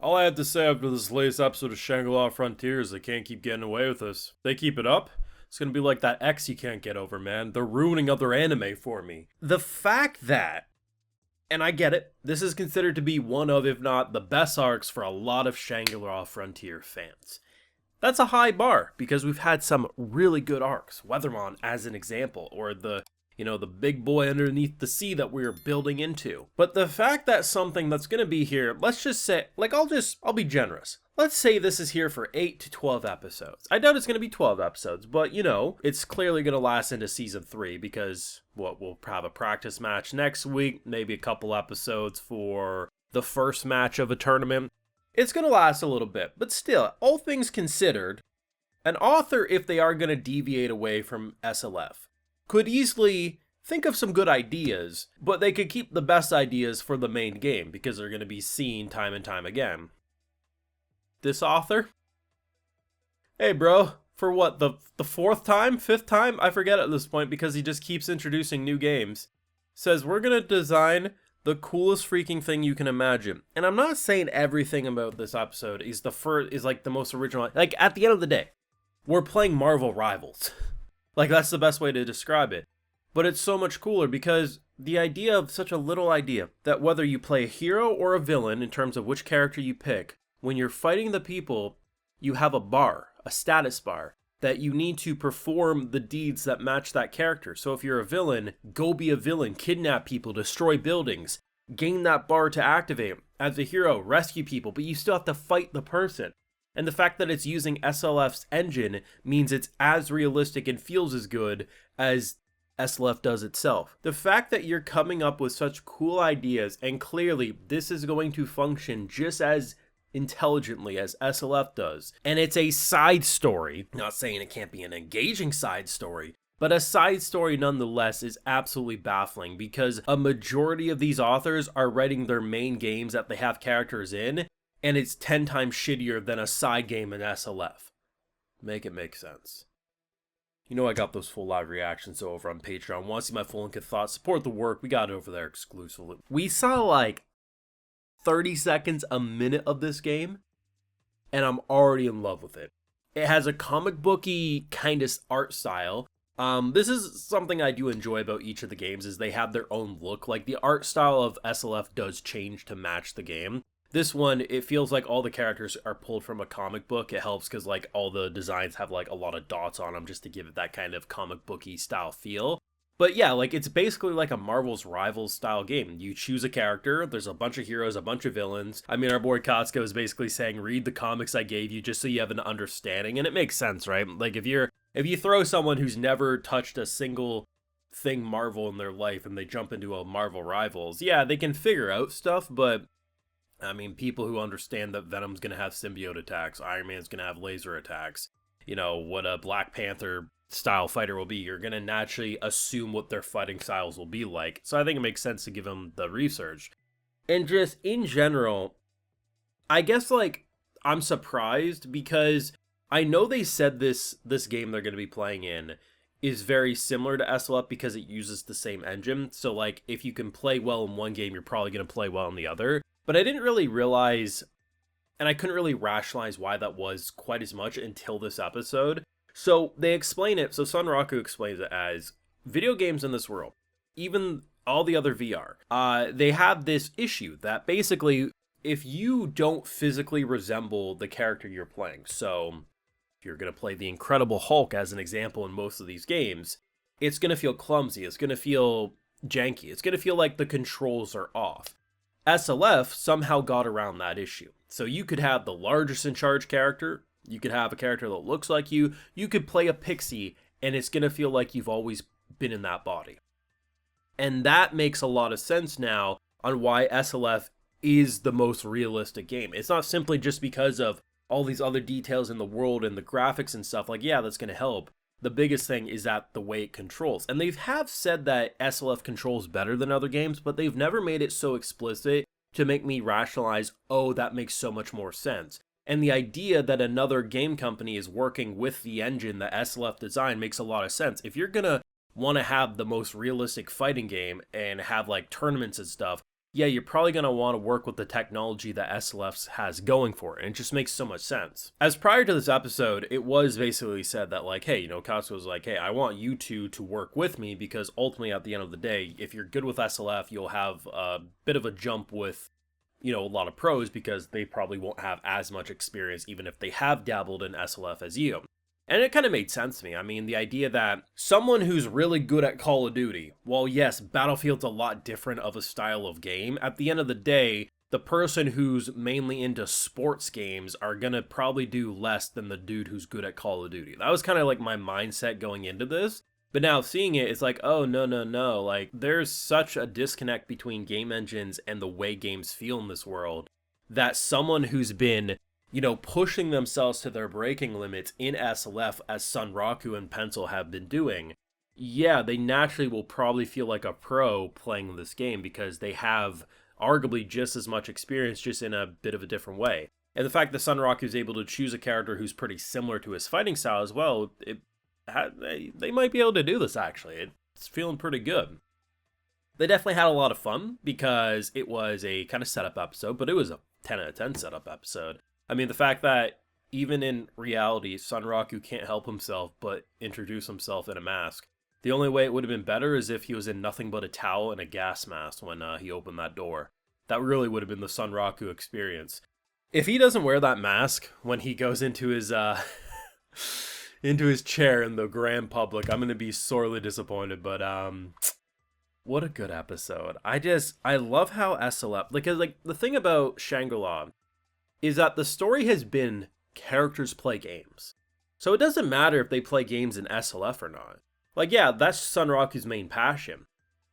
All I have to say after this latest episode of Shangri-La Frontier is they can't keep getting away with this. If they keep it up, it's gonna be like that ex you can't get over, man. They're ruining other anime for me. The fact that, and I get it, this is considered to be one of, if not the best arcs for a lot of Shangri-La Frontier fans. That's a high bar, because we've had some really good arcs. Weathermon as an example, or the big boy underneath the sea that we're building into. But the fact that something that's gonna be here, let's just say, I'll be generous. Let's say this is here for 8 to 12 episodes. I doubt it's gonna be 12 episodes, but it's clearly gonna last into season 3 because, we'll have a practice match next week, maybe a couple episodes for the first match of a tournament. It's gonna last a little bit, but still, all things considered, an author, if they are gonna deviate away from SLF, could easily think of some good ideas, but they could keep the best ideas for the main game because they're going to be seen time and time again. This author? Hey bro, for what, the fourth time? Fifth time? I forget at this point because he just keeps introducing new games. Says, we're going to design the coolest freaking thing you can imagine. And I'm not saying everything about this episode is like the most original. Like, at the end of the day, we're playing Marvel Rivals. Like, that's the best way to describe it. But it's so much cooler because the idea of such a little idea that whether you play a hero or a villain in terms of which character you pick, when you're fighting the people, you have a bar, a status bar, that you need to perform the deeds that match that character. So if you're a villain, go be a villain, kidnap people, destroy buildings, gain that bar to activate. As a hero, rescue people, but you still have to fight the person. And the fact that it's using SLF's engine means it's as realistic and feels as good as SLF does itself. The fact that you're coming up with such cool ideas, and clearly this is going to function just as intelligently as SLF does, and it's a side story, not saying it can't be an engaging side story, but a side story nonetheless, is absolutely baffling because a majority of these authors are writing their main games that they have characters in, and it's 10 times shittier than a side game in SLF. Make it make sense. You know I got those full live reactions over on Patreon. Want to see my full and good thoughts? Support the work. We got it over there exclusively. We saw like 30 seconds a minute of this game, and I'm already in love with it. It has a comic booky kind of art style. This is something I do enjoy about each of the games, is they have their own look. Like, the art style of SLF does change to match the game. This one, it feels like all the characters are pulled from a comic book. It helps because, like, all the designs have, like, a lot of dots on them just to give it that kind of comic booky style feel. But yeah, like, it's basically like a Marvel's Rivals style game. You choose a character, there's a bunch of heroes, a bunch of villains. I mean, our boy Kotsko is basically saying, read the comics I gave you just so you have an understanding. And it makes sense, right? Like, if you throw someone who's never touched a single thing Marvel in their life and they jump into a Marvel Rivals, yeah, they can figure out stuff, but I mean, people who understand that Venom's going to have symbiote attacks, Iron Man's going to have laser attacks, what a Black Panther style fighter will be, you're going to naturally assume what their fighting styles will be like. So I think it makes sense to give them the research. And just in general, I guess, like, I'm surprised because I know they said this game they're going to be playing in is very similar to SLF because it uses the same engine. So, like, if you can play well in one game, you're probably going to play well in the other. But I didn't really realize, and I couldn't really rationalize why that was quite as much until this episode. So they explain it, so Sunraku explains it as, video games in this world, even all the other VR, they have this issue that basically, if you don't physically resemble the character you're playing, so if you're going to play the Incredible Hulk as an example in most of these games, it's going to feel clumsy, it's going to feel janky, it's going to feel like the controls are off. SLF somehow got around that issue. So you could have the largest in charge character, you could have a character that looks like you could play a pixie, and it's going to feel like you've always been in that body. And that makes a lot of sense now on why SLF is the most realistic game. It's not simply just because of all these other details in the world and the graphics and stuff. Like, yeah, that's going to help. The biggest thing is that the way it controls. And they have said that SLF controls better than other games, but they've never made it so explicit to make me rationalize, oh, that makes so much more sense. And the idea that another game company is working with the engine that SLF designed makes a lot of sense. If you're going to want to have the most realistic fighting game and have, like, tournaments and stuff, yeah, you're probably going to want to work with the technology that SLF has going for it. And it just makes so much sense. As prior to this episode, it was basically said that, like, hey, Costco was like, hey, I want you two to work with me because ultimately at the end of the day, if you're good with SLF, you'll have a bit of a jump with, a lot of pros because they probably won't have as much experience even if they have dabbled in SLF as you. And it kind of made sense to me. I mean, the idea that someone who's really good at Call of Duty, while yes, Battlefield's a lot different of a style of game, at the end of the day, the person who's mainly into sports games are going to probably do less than the dude who's good at Call of Duty. That was kind of like my mindset going into this. But now seeing it, it's like, oh, no. Like, there's such a disconnect between game engines and the way games feel in this world that someone who's been pushing themselves to their breaking limits in SLF as Sunraku and Pencil have been doing, yeah, they naturally will probably feel like a pro playing this game because they have arguably just as much experience, just in a bit of a different way. And the fact that Sunraku is able to choose a character who's pretty similar to his fighting style as well, they might be able to do this actually. It's feeling pretty good. They definitely had a lot of fun because it was a kind of setup episode, but it was a 10 out of 10 setup episode. I mean, the fact that even in reality, Sunraku can't help himself but introduce himself in a mask. The only way it would have been better is if he was in nothing but a towel and a gas mask when he opened that door. That really would have been the Sunraku experience. If he doesn't wear that mask when he goes into his into his chair in the grand public, I'm going to be sorely disappointed, but what a good episode. I love how SLF, because like the thing about Shangri-La is that the story has been characters play games. So it doesn't matter if they play games in SLF or not. Like, yeah, that's Sunraku's main passion.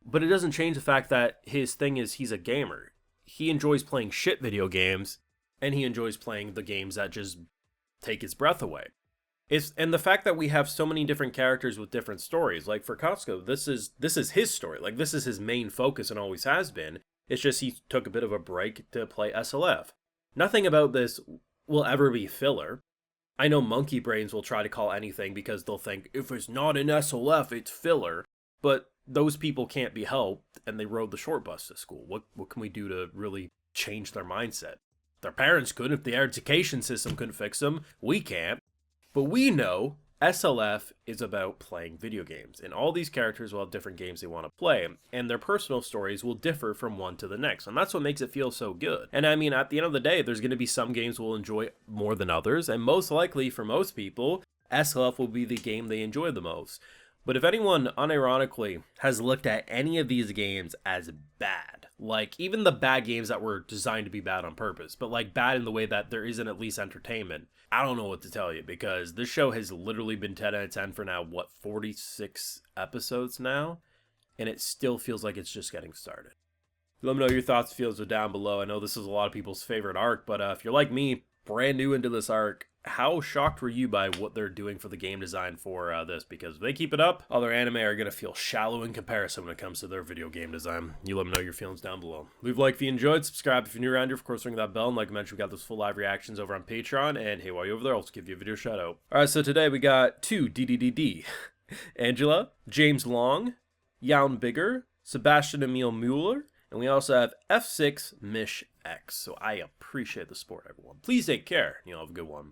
But it doesn't change the fact that his thing is he's a gamer. He enjoys playing shit video games, and he enjoys playing the games that just take his breath away. And the fact that we have so many different characters with different stories, like for Costco, this is his story. Like, this is his main focus and always has been. It's just he took a bit of a break to play SLF. Nothing about this will ever be filler. I know monkey brains will try to call anything because they'll think, if it's not in SLF, it's filler. But those people can't be helped, and they rode the short bus to school. What can we do to really change their mindset? Their parents could. If the education system couldn't fix them, we can't. But we know SLF is about playing video games, and all these characters will have different games they want to play, and their personal stories will differ from one to the next, and that's what makes it feel so good. And I mean, at the end of the day, there's going to be some games we'll enjoy more than others, and most likely, for most people, SLF will be the game they enjoy the most. But if anyone unironically has looked at any of these games as bad, like even the bad games that were designed to be bad on purpose, but like bad in the way that there isn't at least entertainment, I don't know what to tell you, because this show has literally been 10 out of 10 for now, 46 episodes now? And it still feels like it's just getting started. Let me know your thoughts and feels down below. I know this is a lot of people's favorite arc, but if you're like me, brand new into this arc, how shocked were you by what they're doing for the game design for this? Because if they keep it up, other anime are going to feel shallow in comparison when it comes to their video game design. You let me know your feelings down below. Leave a like if you enjoyed, subscribe if you're new around here, of course ring that bell, and like I mentioned, we got those full live reactions over on Patreon, and hey, while you're over there, I'll also give you a video shout out. Alright, so today we got 2 DDDD. Angela, James Long, Yaun Bigger, Sebastian Emil Mueller, and we also have F6 Mish X. So I appreciate the support, everyone. Please take care, and you'll have a good one.